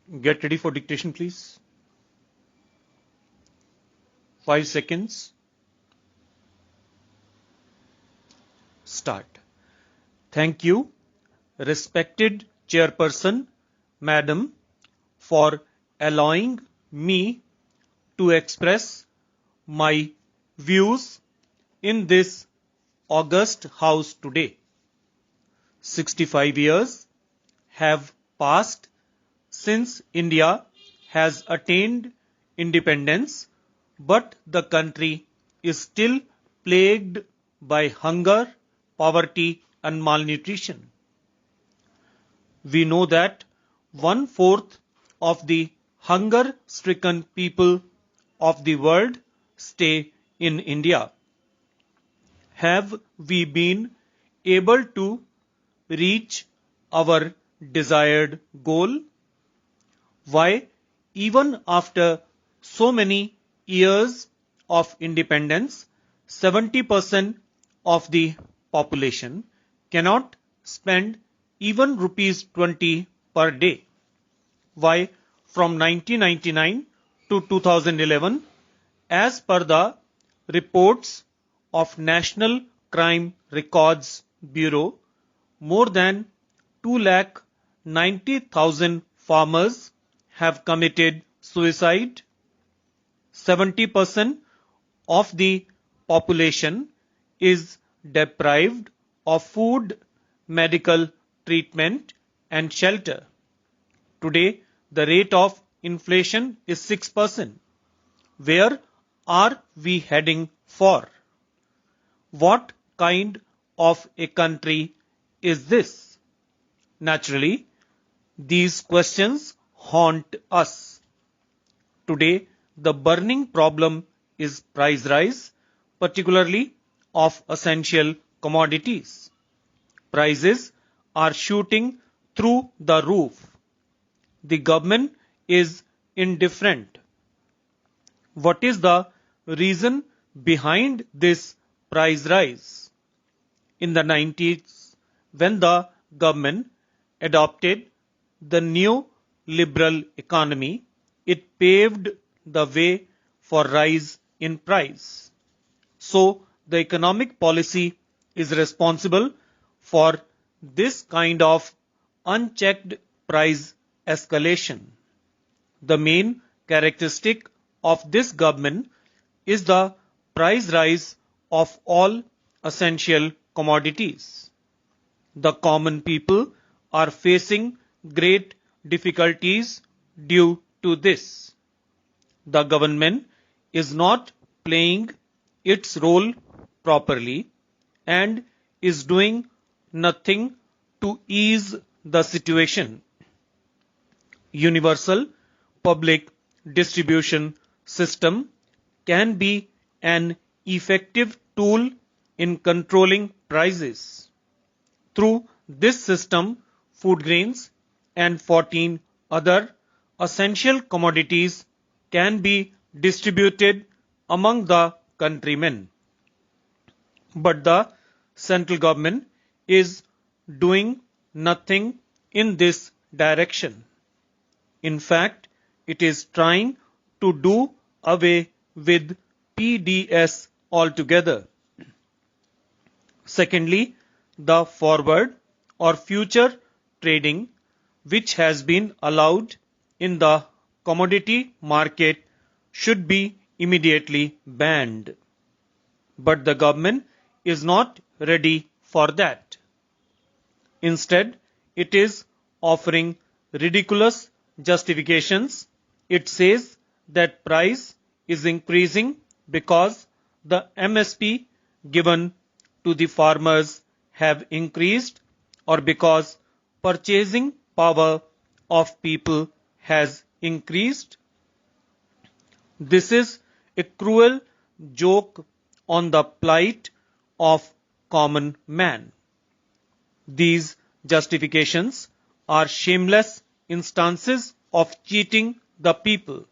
Get ready for dictation, please. 5 seconds. Start. Thank you, respected Chairperson, Madam, for allowing me to express my views in this august house today. 65 years have passed since India has attained independence, but the country is still plagued by hunger, poverty, and malnutrition. We know that 1/4 of the hunger-stricken people of the world stay in India. Have we been able to reach our desired goal? Why, even after so many years of independence, 70% of the population cannot spend even rupees 20 per day? Why, from 1999 to 2011, as per the reports of National Crime Records Bureau, more than 2,90,000 farmers have committed suicide. 70% of the population is deprived of food, medical treatment, and shelter. Today, the rate of inflation is 6%. Where are we heading for? What kind of a country is this? Naturally, these questions haunt us. Today, the burning problem is price rise, particularly of essential commodities. Prices are shooting through the roof. The government is indifferent. What is the reason behind this price rise? In the 90s, when the government adopted the new liberal economy, it paved the way for rise in price. So the economic policy is responsible for this kind of unchecked price escalation. The main characteristic of this government is the price rise of all essential commodities. The common people are facing great difficulties due to this. The government is not playing its role properly and is doing nothing to ease the situation. Universal public distribution system can be an effective tool in controlling prices. Through this system, food grains and 14 other essential commodities can be distributed among the countrymen. But the central government is doing nothing in this direction. In fact, it is trying to do away with PDS altogether. Secondly, the forward or future trading, which has been allowed in the commodity market, should be immediately banned. But the government is not ready for that. Instead, it is offering ridiculous justifications. It says that price is increasing because the MSP given to the farmers have increased or because purchasing power of people has increased. This is a cruel joke on the plight of common man. These justifications are shameless instances of cheating the people.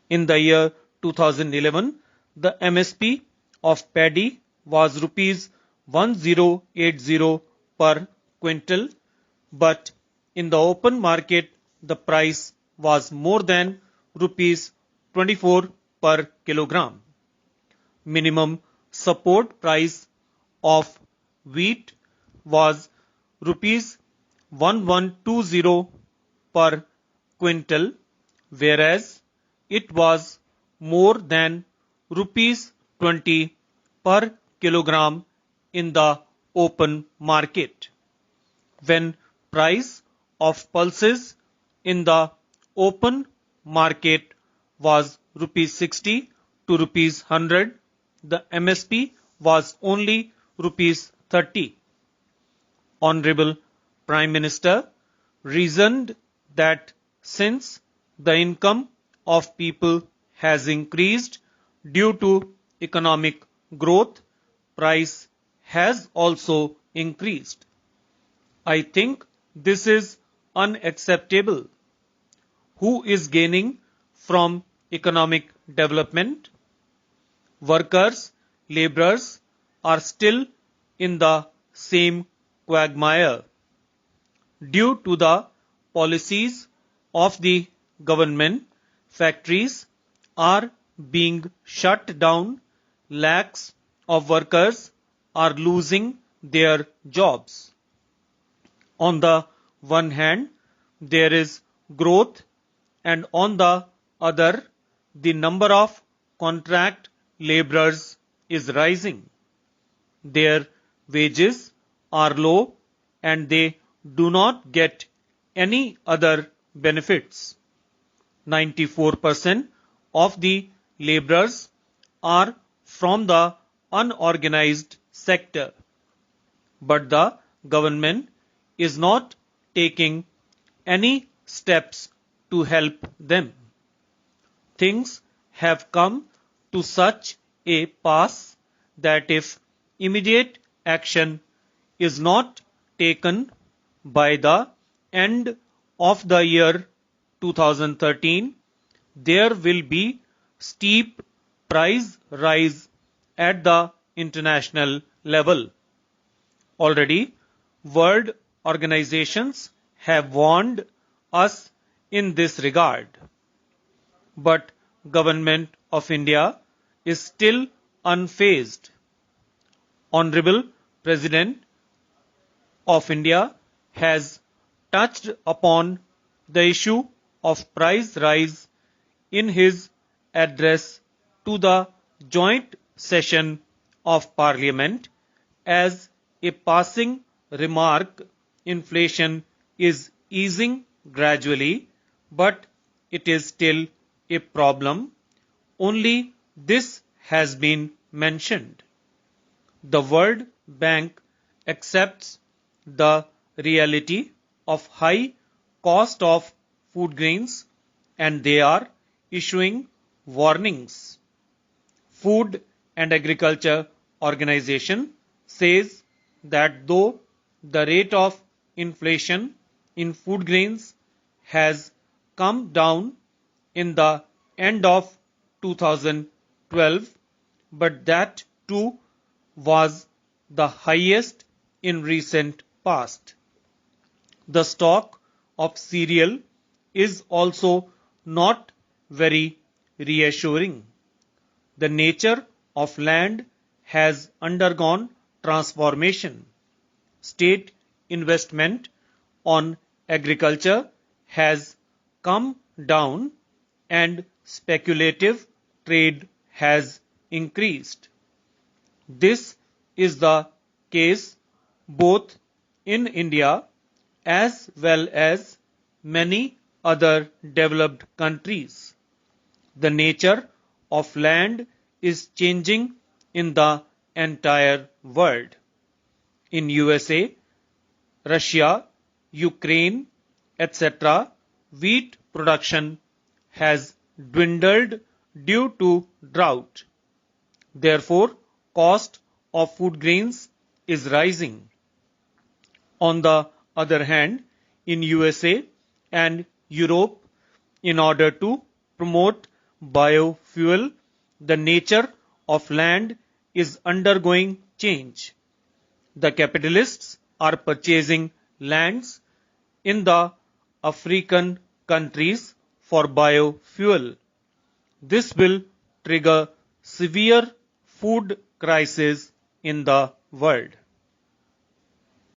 In the year 2011, the MSP of paddy was rupees 1080 per quintal, but in the open market the price was more than rupees 24 per kilogram. Minimum support price of wheat was rupees 1120 per quintal, whereas it was more than rupees 20 per kilogram in the open market. When price of pulses in the open market was rupees 60 to rupees 100, the MSP was only rupees 30. Honorable Prime Minister reasoned that since the income of people has increased due to economic growth, price has also increased. I think this is unacceptable. Who is gaining from economic development? Workers, laborers are still in the same quagmire. Due to the policies of the government, factories are being shut down, lakhs of workers are losing their jobs. On the one hand, there is growth, and on the other, the number of contract laborers is rising. Their wages are low and they do not get any other benefits. 94% of the laborers are from the unorganized sector, but the government is not taking any steps to help them. Things have come to such a pass that if immediate action is not taken by the end of the year 2013, there will be steep price rise at the international level. Already, world organizations have warned us in this regard. But Government of India is still unfazed. Honorable President of India has touched upon the issue of price rise in his address to the joint session of Parliament as a passing remark. Inflation is easing gradually, but it is still a problem. Only this has been mentioned. The World Bank accepts the reality of high cost of food grains and they are issuing warnings. Food and Agriculture Organization says that though the rate of inflation in food grains has come down in the end of 2012, but that too was the highest in recent past. The stock of cereal is also not very reassuring. The nature of land has undergone transformation. State investment on agriculture has come down and speculative trade has increased. This is the case both in India as well as many other developed countries. The nature of land is changing in the entire world. In USA, Russia, Ukraine, etc., wheat production has dwindled due to drought. Therefore, cost of food grains is rising. On the other hand, in USA and Europe, in order to promote biofuel, the nature of land is undergoing change. The capitalists are purchasing lands in the African countries for biofuel. This will trigger severe food crisis in the world.